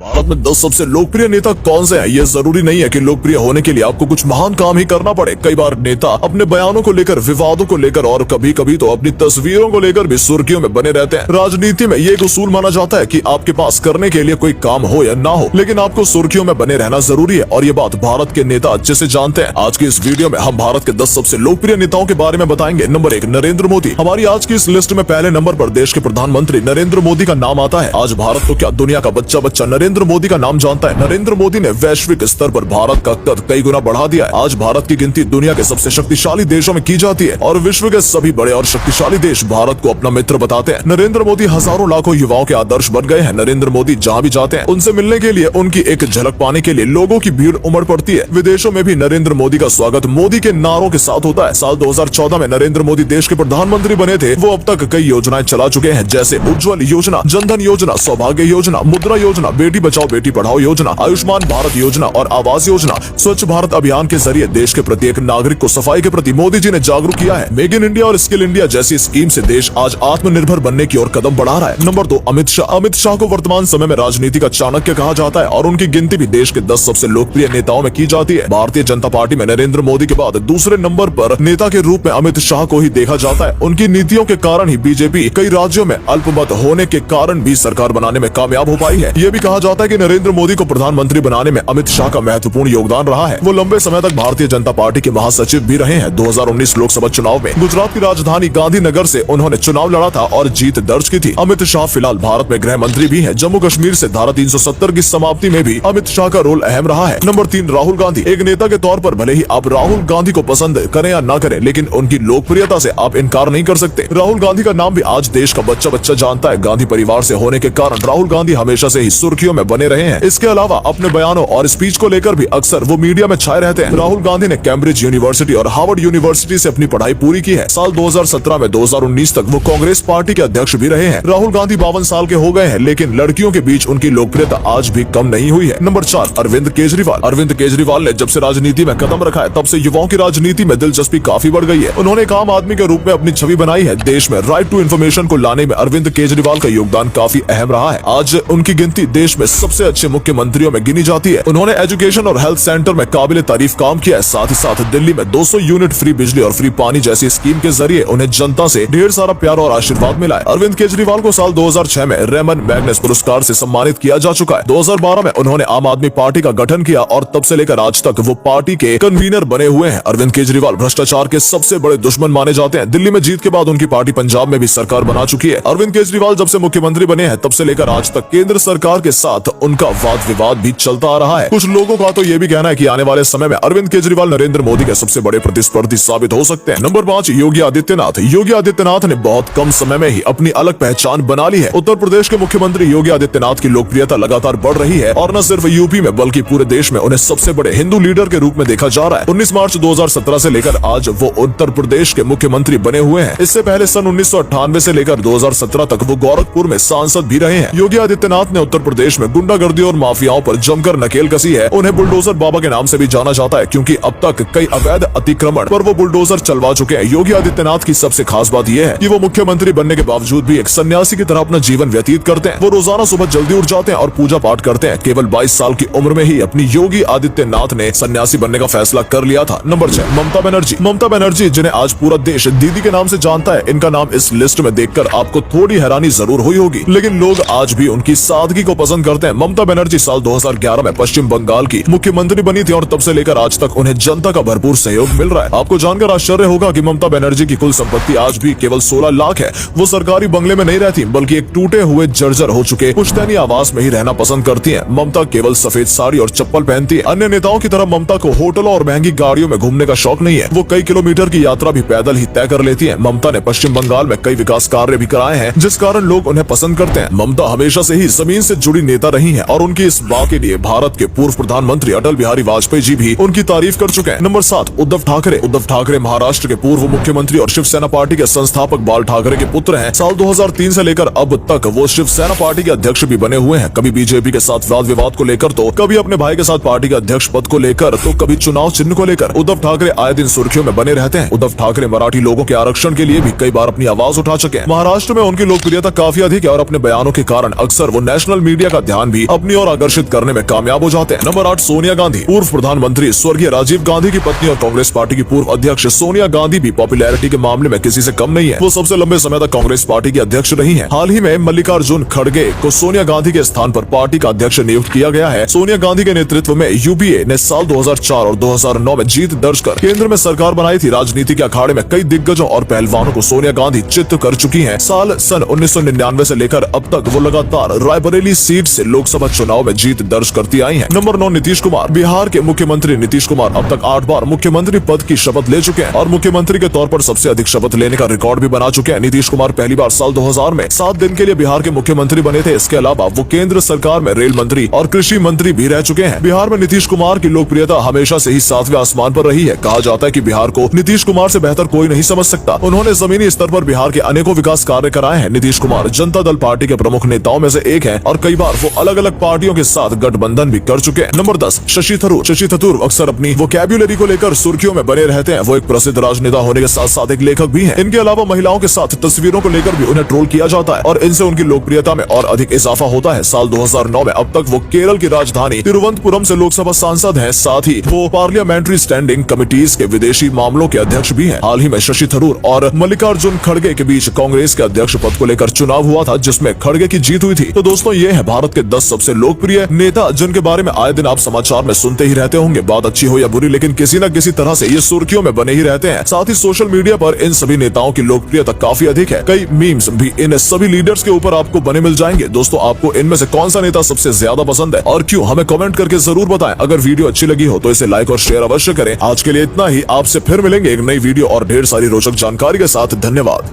भारत में 10 सबसे लोकप्रिय नेता कौन से हैं? ये जरूरी नहीं है कि लोकप्रिय होने के लिए आपको कुछ महान काम ही करना पड़े। कई बार नेता अपने बयानों को लेकर, विवादों को लेकर और कभी कभी तो अपनी तस्वीरों को लेकर भी सुर्खियों में बने रहते हैं। राजनीति में ये एक उसूल माना जाता है कि आपके पास करने के लिए कोई काम हो या ना हो, लेकिन आपको सुर्खियों में बने रहना जरूरी है। और ये बात भारत के नेता अच्छे से जानते हैं। आज की इस वीडियो में हम भारत के 10 सबसे लोकप्रिय नेताओं के बारे में बताएंगे। नंबर 1, नरेंद्र मोदी। हमारी आज की इस लिस्ट में पहले नंबर पर देश के प्रधानमंत्री नरेंद्र मोदी का नाम आता है। आज भारत तो क्या, दुनिया का बच्चा बच्चा नरेंद्र मोदी का नाम जानता है। नरेंद्र मोदी ने वैश्विक स्तर पर भारत का कद कई गुना बढ़ा दिया है। आज भारत की गिनती दुनिया के सबसे शक्तिशाली देशों में की जाती है और विश्व के सभी बड़े और शक्तिशाली देश भारत को अपना मित्र बताते हैं। नरेंद्र मोदी हजारों लाखों युवाओं के आदर्श बन गए हैं। नरेंद्र मोदी जहाँ भी जाते हैं, उनसे मिलने के लिए, उनकी एक झलक पाने के लिए लोगों की भीड़ उमड़ पड़ती है। विदेशों में भी नरेंद्र मोदी का स्वागत मोदी के नारों के साथ होता है। साल 2014 में नरेंद्र मोदी देश के प्रधानमंत्री बने थे। वो अब तक कई योजनाएं चला चुके हैं, जैसे उज्ज्वल योजना, जनधन योजना, सौभाग्य योजना, मुद्रा योजना, बेटी बचाओ बेटी पढ़ाओ योजना, आयुष्मान भारत योजना और आवास योजना। स्वच्छ भारत अभियान के जरिए देश के प्रत्येक नागरिक को सफाई के प्रति मोदी जी ने जागरूक किया है। मेक इन इंडिया और स्किल इंडिया जैसी स्कीम से देश आज आत्मनिर्भर बनने की ओर कदम बढ़ा रहा है। नंबर 2, अमित शाह। अमित शाह को वर्तमान समय में राजनीति का चाणक्य कहा जाता है और उनकी गिनती भी देश के 10 सबसे लोकप्रिय नेताओं में की जाती है। भारतीय जनता पार्टी में नरेंद्र मोदी के बाद दूसरे नंबर पर नेता के रूप में अमित शाह को ही देखा जाता है। उनकी नीतियों के कारण ही बीजेपी कई राज्यों में अल्पमत होने के कारण भी सरकार बनाने में कामयाब हो पाई है। ये भी कहा जाता है कि नरेंद्र मोदी को प्रधानमंत्री बनाने में अमित शाह का महत्वपूर्ण योगदान रहा है। वो लंबे समय तक भारतीय जनता पार्टी के महासचिव भी रहे हैं। 2019 लोकसभा चुनाव में गुजरात की राजधानी गांधीनगर से उन्होंने चुनाव लड़ा था और जीत दर्ज की थी। अमित शाह फिलहाल भारत में गृह मंत्री भी हैं। जम्मू कश्मीर से धारा 370 की समाप्ति में भी अमित शाह का रोल अहम रहा है। नंबर 3, राहुल गांधी। एक नेता के तौर पर भले ही आप राहुल गांधी को पसंद करें या ना करें, लेकिन उनकी लोकप्रियता से आप इनकार नहीं कर सकते। राहुल गांधी का नाम भी आज देश का बच्चा बच्चा जानता है। गांधी परिवार से होने के कारण राहुल गांधी हमेशा से ही सुर्खियों में बने रहे हैं। इसके अलावा अपने बयानों और स्पीच को लेकर भी अक्सर वो मीडिया में छाए रहते हैं। राहुल गांधी ने कैम्ब्रिज यूनिवर्सिटी और हार्वर्ड यूनिवर्सिटी से अपनी पढ़ाई पूरी की है। साल 2017 में 2019 तक वो कांग्रेस पार्टी के अध्यक्ष भी रहे हैं। राहुल गांधी 52 साल के हो गए हैं, लेकिन लड़कियों के बीच उनकी लोकप्रियता आज भी कम नहीं हुई है। नंबर 4, अरविंद केजरीवाल। अरविंद केजरीवाल ने जब से राजनीति में कदम रखा है, तब से युवाओं की राजनीति में दिलचस्पी काफी बढ़ गई है। उन्होंने एक आम आदमी के रूप में अपनी छवि बनाई है। देश में राइट टू इन्फॉर्मेशन को लाने में अरविंद केजरीवाल का योगदान काफी अहम रहा है। आज उनकी गिनती देश में सबसे अच्छे मुख्यमंत्रियों में गिनी जाती है। उन्होंने एजुकेशन और हेल्थ सेंटर में काबिल तारीफ काम किया है। साथ ही साथ दिल्ली में 200 यूनिट फ्री बिजली और फ्री पानी जैसी स्कीम के जरिए उन्हें जनता से ढेर सारा प्यार और आशीर्वाद मिला है। अरविंद केजरीवाल को साल 2006 में रेमन मैग्नेस पुरस्कार से सम्मानित किया जा चुका है। 2012 में उन्होंने आम आदमी पार्टी का गठन किया और तब से लेकर आज तक वो पार्टी के कन्वीनर बने हुए हैं। अरविंद केजरीवाल भ्रष्टाचार के सबसे बड़े दुश्मन माने जाते हैं। दिल्ली में जीत के बाद उनकी पार्टी पंजाब में भी सरकार बना चुकी है। अरविंद केजरीवाल जब से मुख्यमंत्री बने हैं, तब से लेकर आज तक केंद्र सरकार के साथ उनका वाद विवाद भी चलता आ रहा है। कुछ लोगों का तो ये भी कहना है कि आने वाले समय में अरविंद केजरीवाल नरेंद्र मोदी के सबसे बड़े प्रतिस्पर्धी साबित हो सकते हैं। नंबर 5, योगी आदित्यनाथ। योगी आदित्यनाथ ने बहुत कम समय में ही अपनी अलग पहचान बना ली है। उत्तर प्रदेश के मुख्यमंत्री योगी आदित्यनाथ की लोकप्रियता लगातार बढ़ रही है और न सिर्फ यूपी में बल्कि पूरे देश में उन्हें सबसे बड़े हिंदू लीडर के रूप में देखा जा रहा है। 19 मार्च 2017 से लेकर आज वो उत्तर प्रदेश के मुख्यमंत्री बने हुए हैं। इससे पहले सन 1998 से लेकर 2017 तक वो गोरखपुर में सांसद भी रहे हैं। योगी आदित्यनाथ ने उत्तर प्रदेश में गुंडागर्दी और माफियाओं पर जमकर नकेल कसी है। उन्हें बुलडोजर बाबा के नाम से भी जाना जाता है, क्योंकि अब तक कई अवैध अतिक्रमण पर वो बुलडोजर चलवा चुके हैं। योगी आदित्यनाथ की सबसे खास बात यह है कि वो मुख्यमंत्री बनने के बावजूद भी एक सन्यासी की तरह अपना जीवन व्यतीत करते हैं। वो रोजाना सुबह जल्दी उठ जाते हैं और पूजा पाठ करते हैं। केवल 22 साल की उम्र में ही अपनी योगी आदित्यनाथ ने सन्यासी बनने का फैसला कर लिया था। नंबर 6, ममता बनर्जी। ममता बनर्जी, जिन्हें आज पूरा देश दीदी के नाम से जानता है, इनका नाम इस लिस्ट में देखकर आपको थोड़ी हैरानी जरूर हुई होगी, लेकिन लोग आज भी उनकी सादगी को पसंद करते हैं। ममता बनर्जी साल 2011 में पश्चिम बंगाल की मुख्यमंत्री बनी थी और तब से लेकर आज तक उन्हें जनता का भरपूर सहयोग मिल रहा है। आपको जानकर आश्चर्य होगा कि ममता बनर्जी की कुल संपत्ति आज भी केवल 16 लाख है। वो सरकारी बंगले में नहीं रहती, बल्कि एक टूटे हुए जर्जर हो चुके पुश्तैनी आवास में ही रहना पसंद करती है। ममता केवल सफेद साड़ी और चप्पल पहनती है। अन्य नेताओं की तरह ममता को होटलों और महंगी गाड़ियों में घूमने का शौक नहीं है। वो कई किलोमीटर की यात्रा भी पैदल ही तय कर लेती है। ममता ने पश्चिम बंगाल में कई विकास कार्य भी कराए हैं, जिस कारण लोग उन्हें पसंद करते हैं। ममता हमेशा से ही जमीन से जुड़ी नेता रही है और उनकी इस बात के लिए भारत के पूर्व प्रधानमंत्री अटल बिहारी वाजपेयी जी भी उनकी तारीफ कर चुके हैं। नंबर 7, उद्धव ठाकरे। उद्धव ठाकरे महाराष्ट्र के पूर्व मुख्यमंत्री और शिवसेना पार्टी के संस्थापक बाल ठाकरे के पुत्र हैं। साल 2003 से लेकर अब तक वो शिवसेना पार्टी के अध्यक्ष भी बने हुए हैं। कभी बीजेपी के साथ वाद विवाद को लेकर, तो कभी अपने भाई के साथ पार्टी के अध्यक्ष पद को लेकर, तो कभी चुनाव चिन्ह को लेकर उद्धव ठाकरे आए दिन सुर्खियों में बने रहते हैं। उद्धव ठाकरे मराठी लोगों के आरक्षण के लिए भी कई बार अपनी आवाज उठा चुके हैं। महाराष्ट्र में उनकी लोकप्रियता काफी अधिक है और अपने बयानों के कारण अक्सर वो नेशनल मीडिया का ध्यान ध्यान भी अपनी ओर आकर्षित करने में कामयाब हो जाते हैं। नंबर 8, सोनिया गांधी। पूर्व प्रधानमंत्री स्वर्गीय राजीव गांधी की पत्नी और कांग्रेस पार्टी की पूर्व अध्यक्ष सोनिया गांधी भी पॉपुलैरिटी के मामले में किसी से कम नहीं है। वो सबसे लंबे समय तक कांग्रेस पार्टी की अध्यक्ष रही हैं। हाल ही में मल्लिकार्जुन खड़गे को सोनिया गांधी के स्थान पर पार्टी का अध्यक्ष नियुक्त किया गया है। सोनिया गांधी के नेतृत्व में यूपीए ने साल 2004 और 2009 में जीत दर्ज कर केंद्र में सरकार बनाई थी। राजनीति के अखाड़े में कई दिग्गजों और पहलवानों को सोनिया गांधी चित्त कर चुकी हैं। सन 1999 से लेकर अब तक वो लगातार रायबरेली सीट से लोकसभा चुनाव में जीत दर्ज करती आई हैं। नंबर 9, नीतीश कुमार। बिहार के मुख्यमंत्री नीतीश कुमार अब तक 8 बार मुख्यमंत्री पद की शपथ ले चुके हैं और मुख्यमंत्री के तौर पर सबसे अधिक शपथ लेने का रिकॉर्ड भी बना चुके हैं। नीतीश कुमार पहली बार साल 2000 में 7 दिन के लिए बिहार के मुख्यमंत्री बने थे। इसके अलावा वो केंद्र सरकार में रेल मंत्री और कृषि मंत्री भी रह चुके हैं। बिहार में नीतीश कुमार की लोकप्रियता हमेशा से ही 7वें आसमान पर रही है। कहा जाता है कि बिहार को नीतीश कुमार से बेहतर कोई नहीं समझ सकता। उन्होंने जमीनी स्तर पर बिहार के अनेकों विकास कार्य कराए हैं। नीतीश कुमार जनता दल पार्टी के प्रमुख नेताओं में से एक हैं और कई बार वो अलग अलग पार्टियों के साथ गठबंधन भी कर चुके हैं। नंबर 10, शशि थरूर। शशि थरूर अक्सर अपनी वोकैब्युलरी को लेकर सुर्खियों में बने रहते हैं। वो एक प्रसिद्ध राजनेता होने के साथ साथ एक लेखक भी हैं। इनके अलावा महिलाओं के साथ तस्वीरों को लेकर भी उन्हें ट्रोल किया जाता है और इनसे उनकी लोकप्रियता में और अधिक इजाफा होता है। साल 2009 में अब तक वो केरल की राजधानी तिरुवनंतपुरम से लोकसभा सांसद हैं। साथ ही वो पार्लियामेंट्री स्टैंडिंग कमिटीज के विदेशी मामलों के अध्यक्ष भी हैं। हाल ही में शशि थरूर और मल्लिकार्जुन खड़गे के बीच कांग्रेस के अध्यक्ष पद को लेकर चुनाव हुआ था, जिसमें खड़गे की जीत हुई थी। तो दोस्तों, ये है भारत के 10 सबसे लोकप्रिय नेता जिनके बारे में आए दिन आप समाचार में सुनते ही रहते होंगे। बात अच्छी हो या बुरी, लेकिन किसी न किसी तरह से ये सुर्खियों में बने ही रहते हैं। साथ ही सोशल मीडिया पर इन सभी नेताओं की लोकप्रियता काफी अधिक है। कई मीम्स भी इन सभी लीडर्स के ऊपर आपको बने मिल जाएंगे। दोस्तों, आपको इनमें से कौन सा नेता सबसे ज्यादा पसंद है और क्यों, हमें कमेंट करके जरूर बताएं। अगर वीडियो अच्छी लगी हो तो इसे लाइक और शेयर अवश्य करें। आज के लिए इतना ही। आपसे फिर मिलेंगे एक नई वीडियो और ढेर सारी रोचक जानकारी के साथ। धन्यवाद।